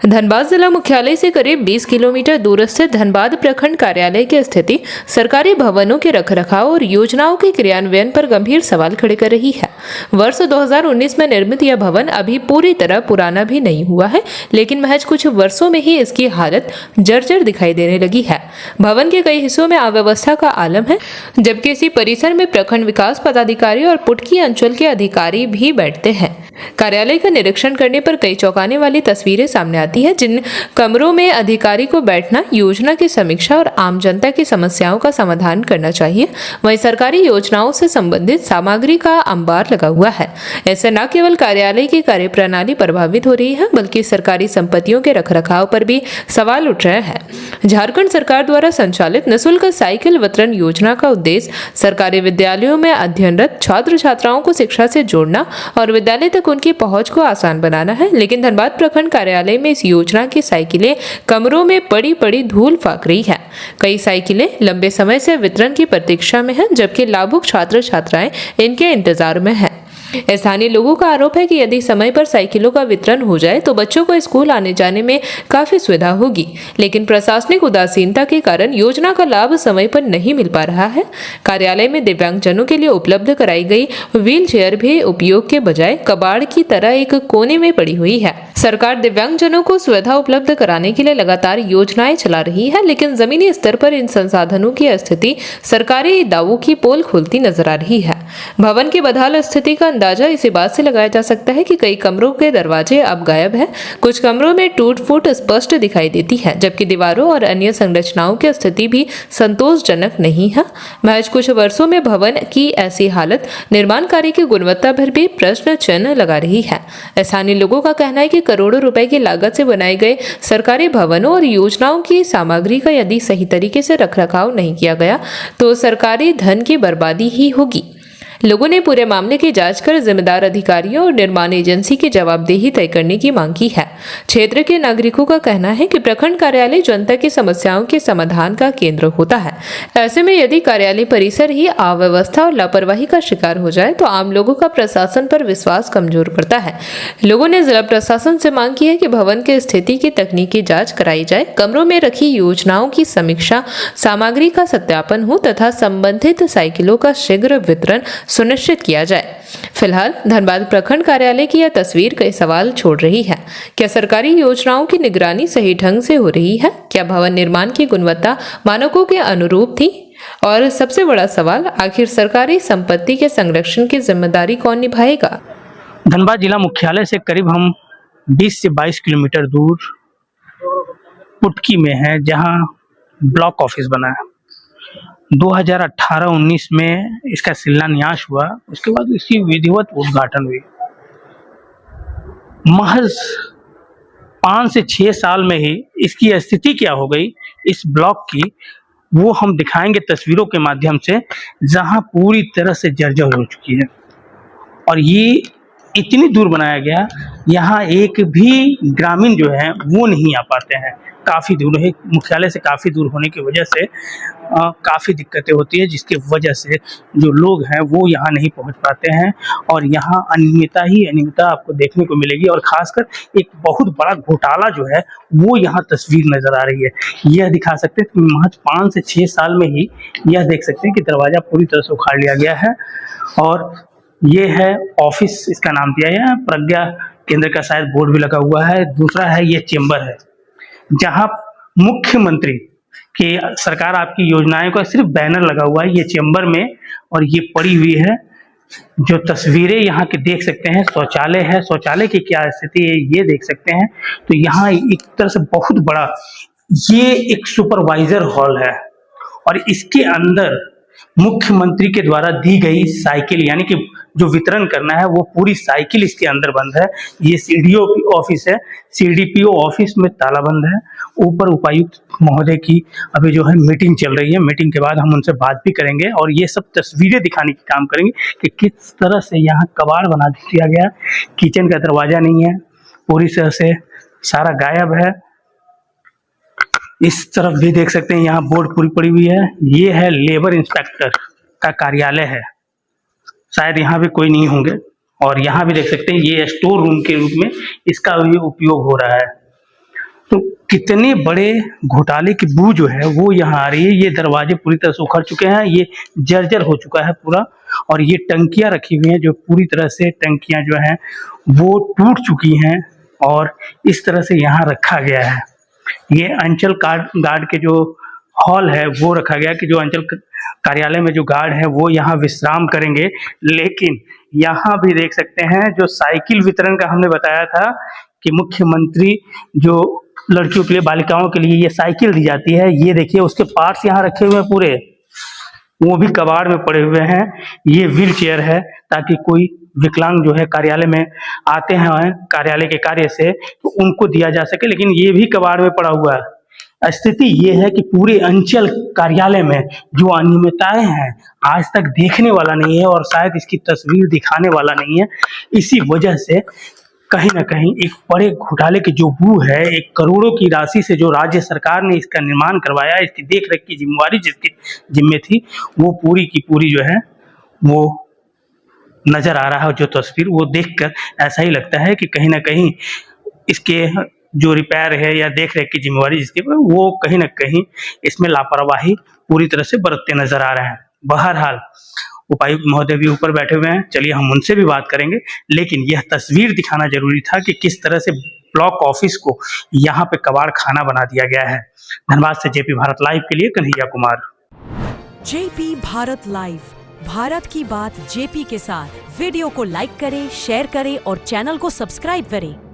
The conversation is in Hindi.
धनबाद जिला मुख्यालय से करीब 20 किलोमीटर दूर स्थित धनबाद प्रखंड कार्यालय की स्थिति सरकारी भवनों के रखरखाव और योजनाओं के क्रियान्वयन पर गंभीर सवाल खड़े कर रही है। वर्ष 2019 में निर्मित यह भवन अभी पूरी तरह पुराना भी नहीं हुआ है, लेकिन महज कुछ वर्षों में ही इसकी हालत जर्जर दिखाई देने लगी है। भवन के कई हिस्सों में अव्यवस्था का आलम है, जबकि इसी परिसर में प्रखंड विकास पदाधिकारी और पुटकी अंचल के अधिकारी भी बैठते हैं। कार्यालय का निरीक्षण करने पर कई चौंकाने वाली तस्वीरें सामने आती है, जिन कमरों में अधिकारी को बैठना, योजना की समीक्षा और आम जनता की समस्याओं का समाधान करना चाहिए, वहीं सरकारी योजनाओं से संबंधित सामग्री का अंबार लगा हुआ है। ऐसे न केवल कार्यालय की कार्यप्रणाली प्रभावित हो रही है, बल्कि सरकारी संपत्तियों के रखरखाव पर भी सवाल उठ रहे हैं। झारखंड सरकार द्वारा संचालित निःशुल्क साइकिल वितरण योजना का उद्देश्य सरकारी विद्यालयों में अध्ययनरत छात्र छात्राओं को शिक्षा से जोड़ना और विद्यालय तक उनकी पहुंच को आसान बनाना है, लेकिन धनबाद प्रखंड कार्यालय में इस योजना की साइकिलें कमरों में पड़ी पड़ी धूल फाक रही है। कई साइकिलें लंबे समय से वितरण की प्रतीक्षा में हैं, जबकि लाभुक छात्र छात्राएं इनके इंतजार में हैं। स्थानीय लोगों का आरोप है कि यदि समय पर साइकिलों का वितरण हो जाए तो बच्चों को स्कूल आने जाने में काफी सुविधा होगी, लेकिन प्रशासनिक उदासीनता के कारण योजना का लाभ समय पर नहीं मिल पा रहा है। कार्यालय में दिव्यांगजनों के लिए उपलब्ध कराई गई व्हील चेयर भी उपयोग के बजाय कबाड़ की तरह एक कोने में पड़ी हुई है। सरकार दिव्यांगजनों को सुविधा उपलब्ध कराने के लिए लगातार योजनाएं चला रही है, लेकिन जमीनी स्तर पर इन संसाधनों की स्थिति सरकारी दावों की पोल खोलती नजर आ रही है। भवन की बदहाल स्थिति का अंदाजा इसी बात से लगाया जा सकता है कि कई कमरों के दरवाजे अब गायब हैं। कुछ कमरों में टूट फूट स्पष्ट दिखाई देती है, जबकि दीवारों और अन्य संरचनाओं की स्थिति भी संतोषजनक नहीं है। महज कुछ वर्षों में भवन की ऐसी हालत निर्माण कार्य की गुणवत्ता पर भी प्रश्न चिन्ह लगा रही है। स्थानीय लोगों का कहना है कि करोड़ों रुपए की लागत से बनाए गए सरकारी भवनों और योजनाओं की सामग्री का यदि सही तरीके से रखरखाव नहीं किया गया तो सरकारी धन की बर्बादी ही होगी। लोगों ने पूरे मामले की जांच कर जिम्मेदार अधिकारियों और निर्माण एजेंसी की जवाबदेही तय करने की मांग की है। क्षेत्र के नागरिकों का कहना है कि प्रखंड कार्यालय जनता की समस्याओं के समाधान का केंद्र होता है। ऐसे में यदि कार्यालय परिसर ही अव्यवस्था और लापरवाही का शिकार हो जाए तो आम लोगों का प्रशासन पर विश्वास कमजोर पड़ता है। लोगों ने जिला प्रशासन से मांग की है कि भवन की स्थिति की तकनीकी जाँच कराई जाए, कमरों में रखी योजनाओं की समीक्षा, सामग्री का सत्यापन हो तथा संबंधित साइकिलों का शीघ्र वितरण सुनिश्चित किया जाए। फिलहाल धनबाद प्रखंड कार्यालय की यह तस्वीर कई सवाल छोड़ रही है। क्या सरकारी योजनाओं की निगरानी सही ढंग से हो रही है? क्या भवन निर्माण की गुणवत्ता मानकों के अनुरूप थी? और सबसे बड़ा सवाल, आखिर सरकारी संपत्ति के संरक्षण की जिम्मेदारी कौन निभाएगा? धनबाद जिला मुख्यालय से करीब हम 20 से 22 किलोमीटर दूर पुटकी में है, जहां ब्लॉक ऑफिस बना है। 2018-19 में इसका शिलान्यास हुआ, उसके बाद इसकी विधिवत उद्घाटन हुई। महज 5 से 6 साल में ही इसकी स्थिति क्या हो गई इस ब्लॉक की, वो हम दिखाएंगे तस्वीरों के माध्यम से, जहां पूरी तरह से जर्जर हो चुकी है। और ये इतनी दूर बनाया गया, यहाँ एक भी ग्रामीण जो है वो नहीं आ पाते हैं। काफ़ी दूर है, मुख्यालय से काफ़ी दूर होने की वजह से काफ़ी दिक्कतें होती है, जिसकी वजह से जो लोग हैं वो यहाँ नहीं पहुँच पाते हैं। और यहाँ अनियमितता आपको देखने को मिलेगी। और ख़ासकर एक बहुत बड़ा घोटाला जो है वो यहाँ तस्वीर नज़र आ रही है। यह दिखा सकते हैं कि महज 5 से 6 साल में ही यह देख सकते हैं कि दरवाज़ा पूरी तरह से उखाड़ लिया गया है। और ये है ऑफिस, इसका नाम दिया गया है, प्रज्ञा केंद्र का शायद बोर्ड भी लगा हुआ है। दूसरा है ये चेंबर है, जहां मुख्यमंत्री की सरकार आपकी योजनाएं का सिर्फ बैनर लगा हुआ है ये चेंबर में। और ये पड़ी हुई है, जो तस्वीरें यहाँ के देख सकते हैं, शौचालय है, शौचालय की क्या स्थिति है ये देख सकते हैं। तो यहाँ एक तरह से बहुत बड़ा ये एक सुपरवाइजर हॉल है, और इसके अंदर मुख्यमंत्री के द्वारा दी गई साइकिल, यानी कि जो वितरण करना है वो पूरी साइकिल इसके अंदर बंद है। ये सीडीओ ऑफिस है, सीडीपीओ ऑफिस में ताला बंद है। ऊपर उपायुक्त महोदय की अभी जो है मीटिंग चल रही है, मीटिंग के बाद हम उनसे बात भी करेंगे और ये सब तस्वीरें दिखाने की काम करेंगे कि किस तरह से यहाँ कबाड़ बना दिया गया। किचन का दरवाजा नहीं है, पूरी तरह से सारा गायब है। इस तरफ भी देख सकते हैं, यहाँ बोर्ड पूरी पड़ी हुई है। ये है लेबर इंस्पेक्टर का कार्यालय है, शायद यहाँ भी कोई नहीं होंगे। और यहाँ भी देख सकते हैं ये स्टोर रूम के रूप में इसका भी उपयोग हो रहा है। तो कितने बड़े घोटाले की बू जो है वो यहाँ आ रही है। ये दरवाजे पूरी तरह से उखड़ चुके हैं, ये जर्जर हो चुका है पूरा, और ये टंकियां रखी हुई हैं जो पूरी तरह से टंकियां जो हैं वो टूट चुकी हैं और इस तरह से यहाँ रखा गया है। ये अंचल गार्ड के जो हॉल है वो रखा गया कि जो अंचल कार्यालय में जो गार्ड है वो यहाँ विश्राम करेंगे। लेकिन यहाँ भी देख सकते हैं जो साइकिल वितरण का हमने बताया था कि मुख्यमंत्री जो लड़कियों के लिए, बालिकाओं के लिए ये साइकिल दी जाती है, ये देखिए उसके पार्ट्स यहाँ रखे हुए हैं पूरे, वो भी कबाड़ में पड़े हुए हैं। ये व्हील चेयर है ताकि कोई विकलांग जो है कार्यालय में आते हैं कार्यालय के कार्य से तो उनको दिया जा सके, लेकिन ये भी कबाड़ में पड़ा हुआ है। स्थिति ये है कि पूरे अंचल कार्यालय में जो अनियमितताएं हैं आज तक देखने वाला नहीं है और शायद इसकी तस्वीर दिखाने वाला नहीं है। इसी वजह से कहीं ना कहीं एक बड़े घोटाले की जो बू है, 1 करोड़ों की राशि से जो राज्य सरकार ने इसका निर्माण करवाया, इसकी देख रेख की जिम्मेवारी जिसकी जिम्मे थी, वो पूरी की पूरी जो है वो नजर आ रहा है। जो तस्वीर वो देखकर ऐसा ही लगता है कि कहीं ना कहीं इसके जो रिपेयर है या देख रेख की जिम्मेवारी जिसकी, वो कहीं ना कहीं इसमें लापरवाही पूरी तरह से बरतते नजर आ रहे हैं। बहरहाल उपायुक्त महोदय भी ऊपर बैठे हुए हैं, चलिए हम उनसे भी बात करेंगे, लेकिन यह तस्वीर दिखाना जरूरी था कि किस तरह से ब्लॉक ऑफिस को यहाँ पे कबाड़ खाना बना दिया गया है। धनबाद से जेपी भारत लाइव के लिए कन्हैया कुमार। जेपी भारत लाइव, भारत की बात जेपी के साथ। वीडियो को लाइक करें, शेयर करें और चैनल को सब्सक्राइब करें।